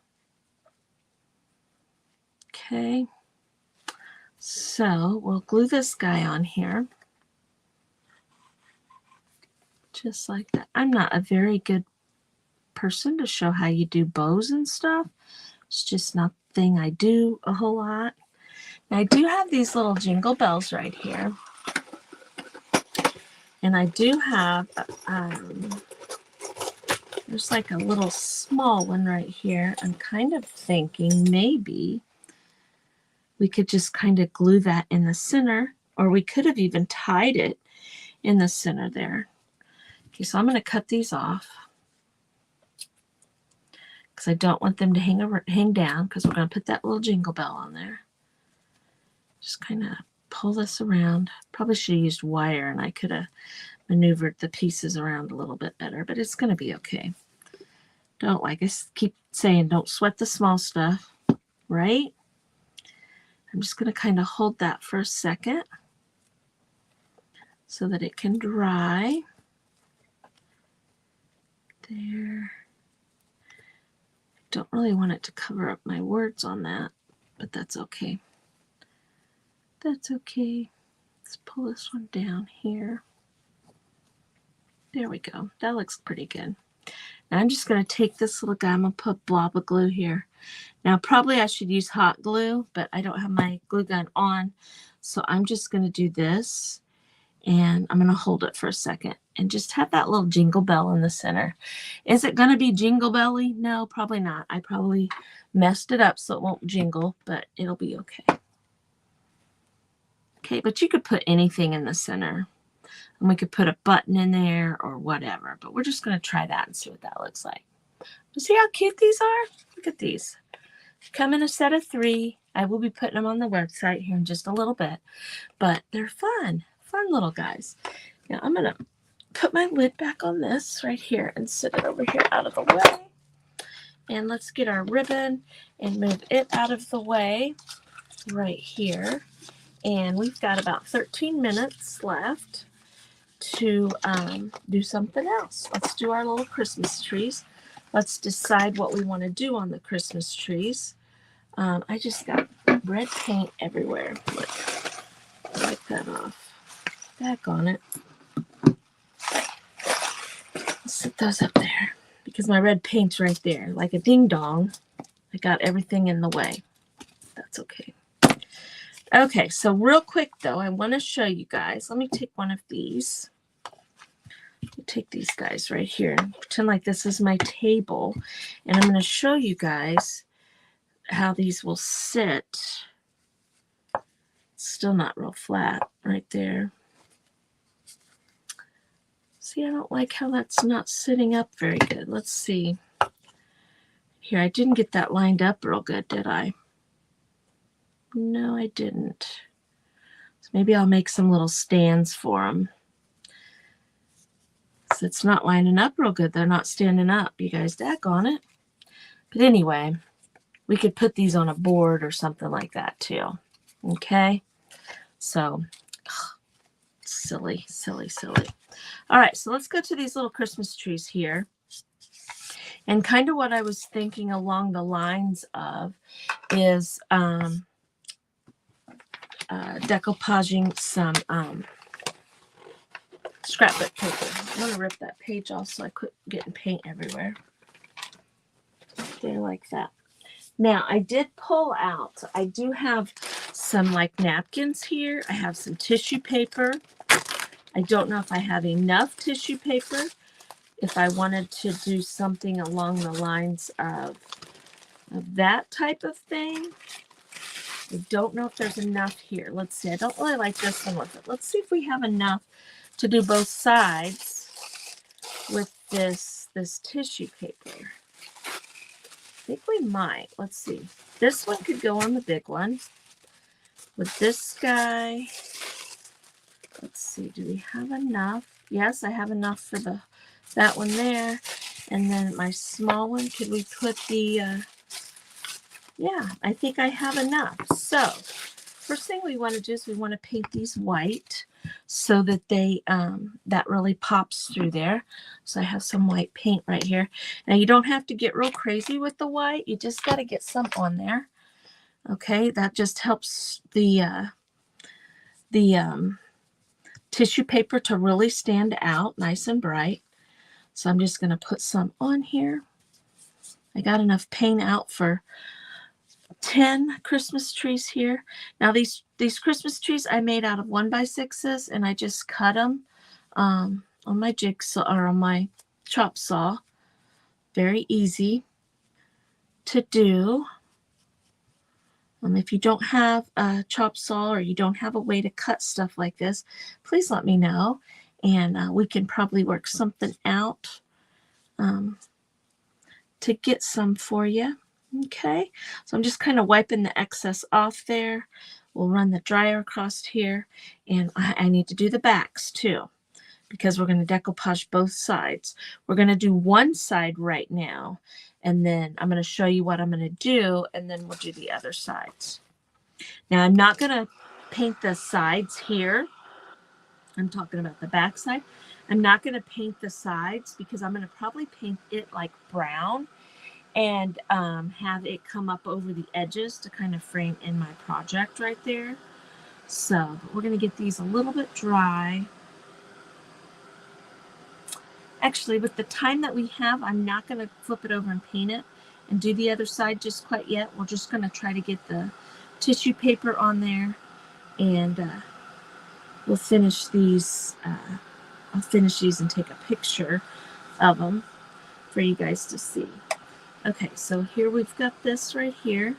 Okay. So we'll glue this guy on here. Just like that. I'm not a very good person to show how you do bows and stuff. It's just not the thing I do a whole lot. Now I do have these little jingle bells right here. And I do have, there's like a little small one right here. I'm kind of thinking maybe we could just kind of glue that in the center, or we could have even tied it in the center there. Okay, so I'm going to cut these off because I don't want them to hang down, because we're going to put that little jingle bell on there. Just kind of pull this around. Probably should have used wire and I could have maneuvered the pieces around a little bit better, but it's going to be okay. Don't, like I keep saying, don't sweat the small stuff, right? I'm just going to kind of hold that for a second so that it can dry. There. Don't really want it to cover up my words on that, but that's okay. That's okay. Let's pull this one down here. There we go. That looks pretty good. Now I'm just going to take this little guy. I'm going to put a blob of glue here. Now probably I should use hot glue, but I don't have my glue gun on. So I'm just going to do this, and I'm going to hold it for a second and just have that little jingle bell in the center. Is it going to be jingle belly? No, probably not. I probably messed it up so it won't jingle, but it'll be okay. Okay, but you could put anything in the center. And we could put a button in there or whatever. But we're just going to try that and see what that looks like. You see how cute these are? Look at these. Come in a set of 3. I will be putting them on the website here in just a little bit. But they're fun. Fun little guys. Now I'm going to put my lid back on this right here and sit it over here out of the way. And let's get our ribbon and move it out of the way right here. And we've got about 13 minutes left to do something else. Let's do our little Christmas trees. Let's decide what we want to do on the Christmas trees. I just got red paint everywhere. Look, wipe that off. Back on it. Let's set those up there because my red paint's right there. Like a ding dong, I got everything in the way. That's okay. Okay, so real quick though, I want to show you guys. Let me take one of these. Take these guys right here and pretend like this is my table, and I'm going to show you guys how these will sit. It's still not real flat right there. See, I don't like how that's not sitting up very good. Let's see. Here, I didn't get that lined up real good, did I? No, I didn't. So maybe I'll make some little stands for them. So it's not lining up real good. They're not standing up. You guys, daggone it. But anyway, we could put these on a board or something like that too. Okay? So, silly, silly, silly. All right, so let's go to these little Christmas trees here. And kind of what I was thinking along the lines of is decoupaging some scrapbook paper. I'm going to rip that page off so I quit getting paint everywhere. There, like that. Now, I did pull out, I do have some like napkins here. I have some tissue paper. I don't know if I have enough tissue paper. If I wanted to do something along the lines of that type of thing. I don't know if there's enough here. Let's see. I don't really like this one with it. Let's see if we have enough to do both sides with this tissue paper. I think we might. Let's see. This one could go on the big one. With this guy, let's see. Do we have enough? Yes, I have enough for that one there. And then my small one, could we put the... yeah, I think I have enough. So, first thing we want to do is we want to paint these white so that they that really pops through there. So I have some white paint right here. Now you don't have to get real crazy with the white. You just got to get some on there. Okay, that just helps the tissue paper to really stand out nice and bright. So I'm just going to put some on here. I got enough paint out for 10 Christmas trees here. Now these Christmas trees I made out of 1x6s, and I just cut them on my jigsaw or on my chop saw. Very easy to do. If you don't have a chop saw or you don't have a way to cut stuff like this, please let me know, and we can probably work something out to get some for you. Okay, so I'm just kind of wiping the excess off there. We'll run the dryer across here, and I need to do the backs too, because we're going to decoupage both sides. We're going to do one side right now, and then I'm going to show you what I'm going to do, and then we'll do the other sides. Now, I'm not going to paint the sides here. I'm talking about the back side. I'm not going to paint the sides because I'm going to probably paint it like brown and have it come up over the edges to kind of frame in my project right there. So we're going to get these a little bit dry. Actually, with the time that we have, I'm not going to flip it over and paint it and do the other side just quite yet. We're just going to try to get the tissue paper on there, and we'll finish these. I'll finish these and take a picture of them for you guys to see. Okay, so here we've got this right here.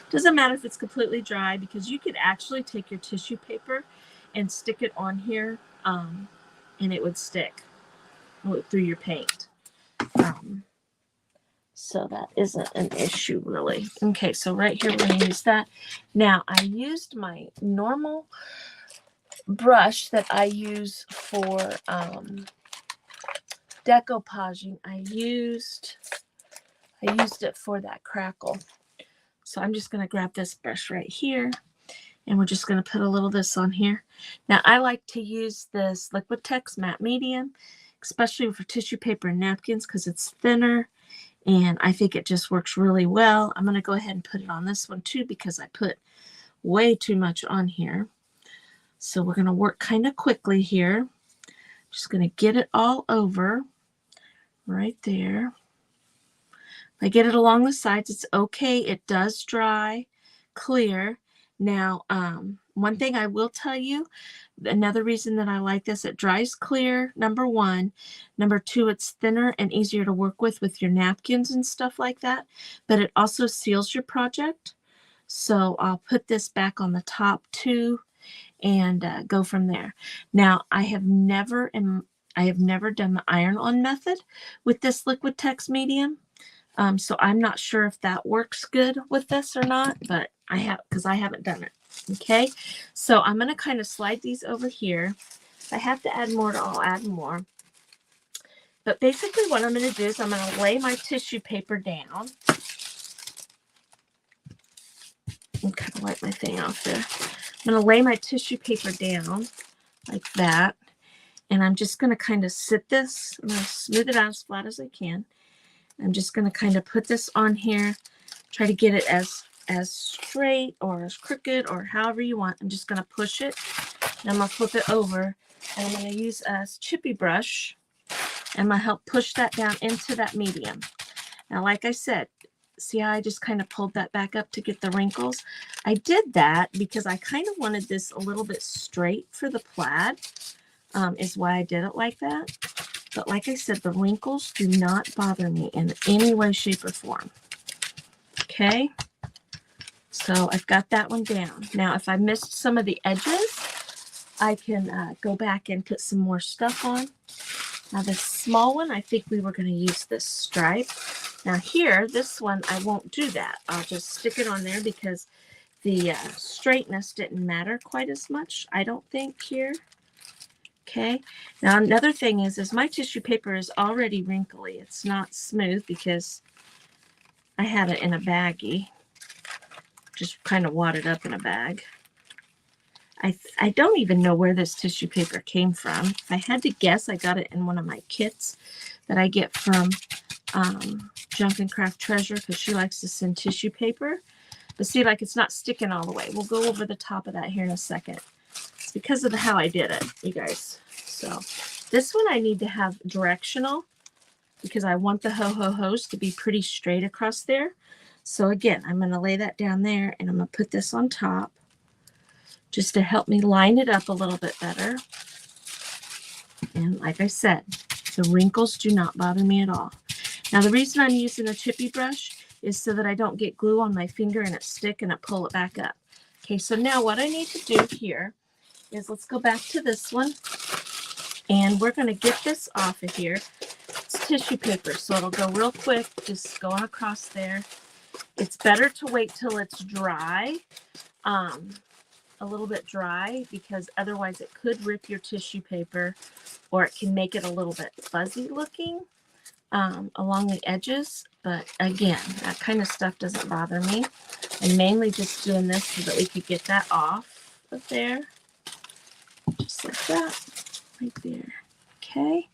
Doesn't matter if it's completely dry, because you could actually take your tissue paper and stick it on here, and it would stick through your paint. So that isn't an issue really. Okay, so right here we're going to use that. Now I used my normal brush that I use for decoupaging. I used it for that crackle. So I'm just going to grab this brush right here, and we're just going to put a little of this on here. Now I like to use this Liquitex Matte Medium, especially for tissue paper and napkins, because it's thinner, and I think it just works really well. I'm going to go ahead and put it on this one too, because I put way too much on here. So we're going to work kind of quickly here. Just going to get it all over right there. If I get it along the sides, it's okay. It does dry clear. Now, one thing I will tell you, another reason that I like this, it dries clear, number one. Number two, it's thinner and easier to work with your napkins and stuff like that. But it also seals your project. So I'll put this back on the top too, and go from there. Now, I have never done the iron-on method with this Liquitex medium. So I'm not sure if that works good with this or not, but I have, because I haven't done it. Okay, so I'm going to kind of slide these over here. If I have to add more, I'll add more. But basically what I'm going to do is I'm going to lay my tissue paper down. I'm kind of wipe my thing off there. I'm going to lay my tissue paper down like that. And I'm just going to kind of sit this. I'm going to smooth it out as flat as I can. I'm just going to kind of put this on here, try to get it as straight or as crooked or however you want. I'm just going to push it, and I'm going to flip it over And I'm going to use a chippy brush. I'm going to help push that down into that medium. Now, like I said, see how I just kind of pulled that back up to get the wrinkles? I did that because I kind of wanted this a little bit straight for the plaid, is why I did it like that. But like I said, the wrinkles do not bother me in any way, shape, or form. Okay, so I've got that one down. Now, if I missed some of the edges, I can go back and put some more stuff on. Now, this small one, I think we were going to use this stripe. Now here, this one, I won't do that. I'll just stick it on there because the straightness didn't matter quite as much, I don't think, here. Okay. Now, another thing is my tissue paper is already wrinkly. It's not smooth because I have it in a baggie. Just kind of wadded up in a bag. I don't even know where this tissue paper came from. If I had to guess, I got it in one of my kits that I get from Junk and Craft Treasure because she likes to send tissue paper. But see, like, it's not sticking all the way. We'll go over the top of that here in a second. It's because of how I did it, you guys. So this one I need to have directional because I want the ho-ho-hos to be pretty straight across there. So again, I'm going to lay that down there and I'm going to put this on top just to help me line it up a little bit better. And like I said, the wrinkles do not bother me at all. Now, the reason I'm using a chippy brush is so that I don't get glue on my finger and it stick and it pull it back up. Okay, so now what I need to do here is let's go back to this one. And we're going to get this off of here. It's tissue paper, so it'll go real quick, just going across there. It's better to wait till it's dry, a little bit dry, because otherwise it could rip your tissue paper or it can make it a little bit fuzzy looking along the edges. But again, that kind of stuff doesn't bother me. I'm mainly just doing this so that we could get that off of there. Just like that, right there. Okay.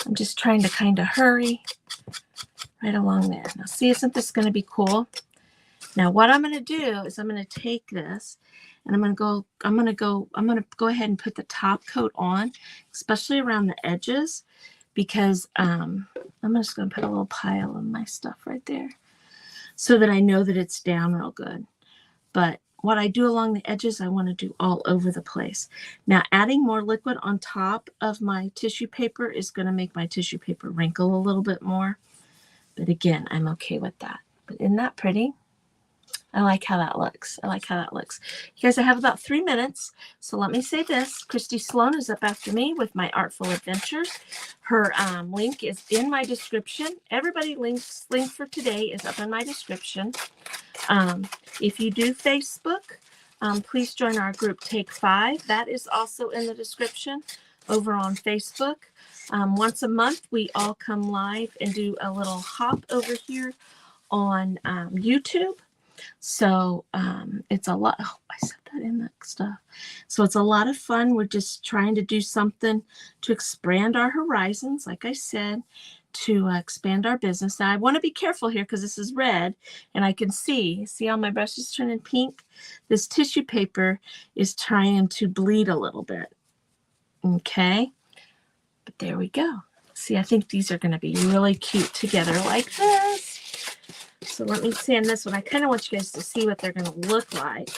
I'm just trying to kind of hurry right along there. Now see, isn't this going to be cool? Now what I'm going to do is I'm going to take this and I'm going to go ahead and put the top coat on, especially around the edges, because I'm just going to put a little pile of my stuff right there so that I know that it's down real good. But what I do along the edges, I want to do all over the place. Now, adding more liquid on top of my tissue paper is going to make my tissue paper wrinkle a little bit more. But again, I'm okay with that. But isn't that pretty? I like how that looks. I like how that looks. You guys, I have about 3 minutes. So let me say this. Christy Sloan is up after me with my Artful Adventures. Her link is in my description. Everybody link for today is up in my description. If you do Facebook, please join our group Take 5. That is also in the description over on Facebook. Once a month, we all come live and do a little hop over here on YouTube. So it's a lot. Oh, I said that in that stuff. So it's a lot of fun. We're just trying to do something to expand our horizons, like I said, to expand our business. Now, I want to be careful here because this is red and I can see how my brush is turning pink? This tissue paper is trying to bleed a little bit. Okay. But there we go. See, I think these are going to be really cute together like this. So let me sand this one. I kind of want you guys to see what they're going to look like.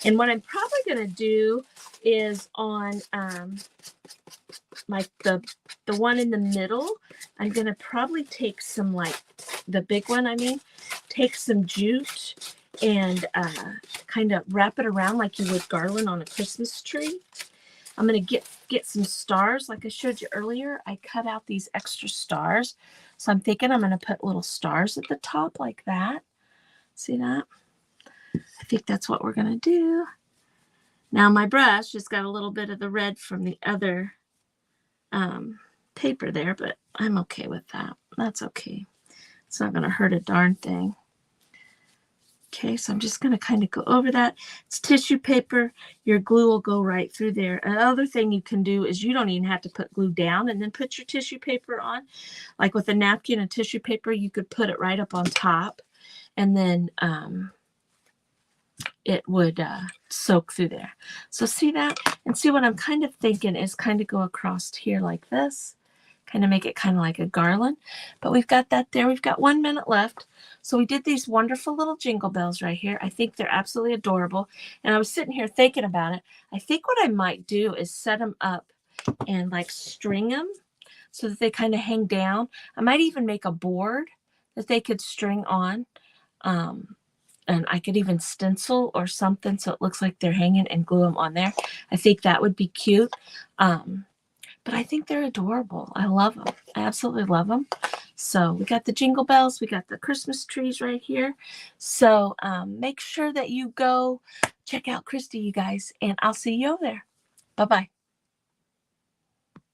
And what I'm probably going to do is on like the one in the middle, I'm going to probably take some, like the big one, take some jute and kind of wrap it around like you would garland on a Christmas tree. I'm going to get some stars like I showed you earlier. I cut out these extra stars. So I'm thinking I'm going to put little stars at the top like that. See that? I think that's what we're going to do. Now my brush just got a little bit of the red from the other paper there, but I'm okay with that. That's okay. It's not going to hurt a darn thing. Okay, so I'm just going to kind of go over that. It's tissue paper. Your glue will go right through there. Another thing you can do is you don't even have to put glue down and then put your tissue paper on. Like with a napkin and tissue paper, you could put it right up on top and then it would soak through there. So see that? And see what I'm kind of thinking is kind of go across here like this, kind of make it kind of like a garland. But we've got that there. We've got 1 minute left. So we did these wonderful little jingle bells right here. I think they're absolutely adorable. And I was sitting here thinking about it. I think what I might do is set them up and like string them so that they kind of hang down. I might even make a board that they could string on. And I could even stencil or something so it looks like they're hanging and glue them on there. I think that would be cute. But I think they're adorable. I love them. I absolutely love them. So we got the jingle bells. We got the Christmas trees right here. So make sure that you go check out Christy, you guys, and I'll see you over there. Bye-bye.